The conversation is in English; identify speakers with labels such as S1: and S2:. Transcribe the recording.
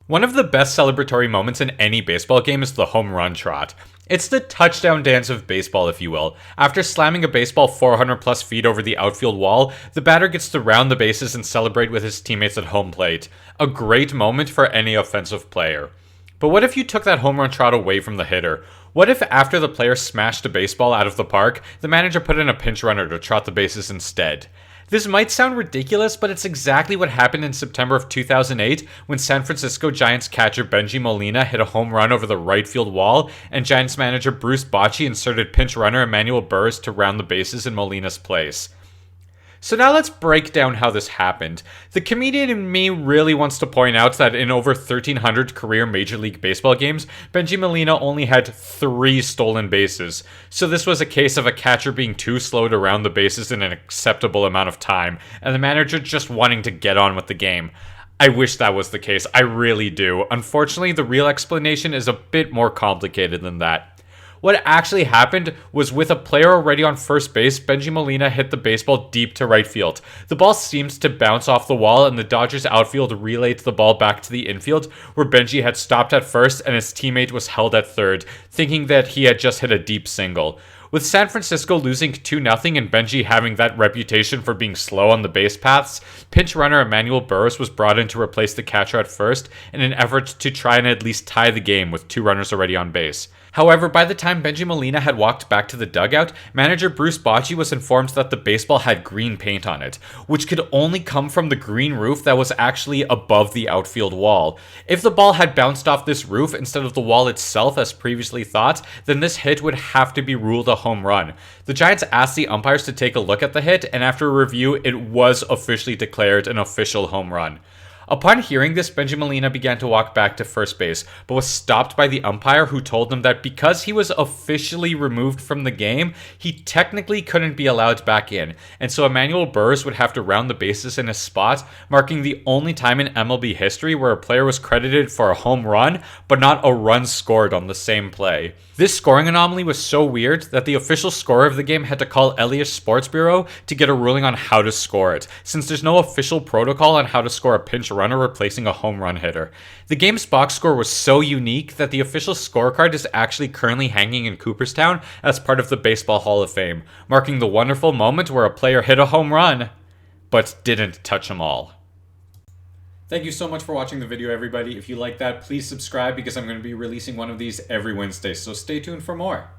S1: One of the best celebratory moments in any baseball game is the home run trot. It's the touchdown dance of baseball, if you will. After slamming a baseball 400 plus feet over the outfield wall, the batter gets to round the bases and celebrate with his teammates at home plate. A great moment for any offensive player. But what if you took that home run trot away from the hitter? What if after the player smashed a baseball out of the park, the manager put in a pinch runner to trot the bases instead? This might sound ridiculous, but it's exactly what happened in September of 2008 when San Francisco Giants catcher Bengie Molina hit a home run over the right field wall, and Giants manager Bruce Bochy inserted pinch runner Emmanuel Burris to round the bases in Molina's place. So now let's break down how this happened. The comedian in me really wants to point out that in over 1,300 career Major League Baseball games, Bengie Molina only had 3 stolen bases. So this was a case of a catcher being too slow to round the bases in an acceptable amount of time, and the manager just wanting to get on with the game. I wish that was the case, I really do. Unfortunately, the real explanation is a bit more complicated than that. What actually happened was with a player already on first base, Bengie Molina hit the baseball deep to right field. The ball seemed to bounce off the wall, and the Dodgers outfield relayed the ball back to the infield, where Bengie had stopped at first and his teammate was held at third, thinking that he had just hit a deep single. With San Francisco losing 2-0 and Bengie having that reputation for being slow on the base paths, pinch runner Emmanuel Burris was brought in to replace the catcher at first in an effort to try and at least tie the game with 2 runners already on base. However, by the time Bengie Molina had walked back to the dugout, manager Bruce Bochy was informed that the baseball had green paint on it, which could only come from the green roof that was actually above the outfield wall. If the ball had bounced off this roof instead of the wall itself as previously thought, then this hit would have to be ruled a home run. The Giants asked the umpires to take a look at the hit, and after a review, it was officially declared an official home run. Upon hearing this, Bengie Molina began to walk back to first base, but was stopped by the umpire, who told him that because he was officially removed from the game, he technically couldn't be allowed back in, and so Emmanuel Burris would have to round the bases in his spot, marking the only time in MLB history where a player was credited for a home run, but not a run scored on the same play. This scoring anomaly was so weird that the official scorer of the game had to call Elias Sports Bureau to get a ruling on how to score it, since there's no official protocol on how to score a pinch runner replacing a home run hitter. The game's box score was so unique that the official scorecard is actually currently hanging in Cooperstown as part of the Baseball Hall of Fame, marking the wonderful moment where a player hit a home run, but didn't touch them all. Thank you so much for watching the video, everybody. If you like that, please subscribe because I'm going to be releasing one of these every Wednesday, so stay tuned for more.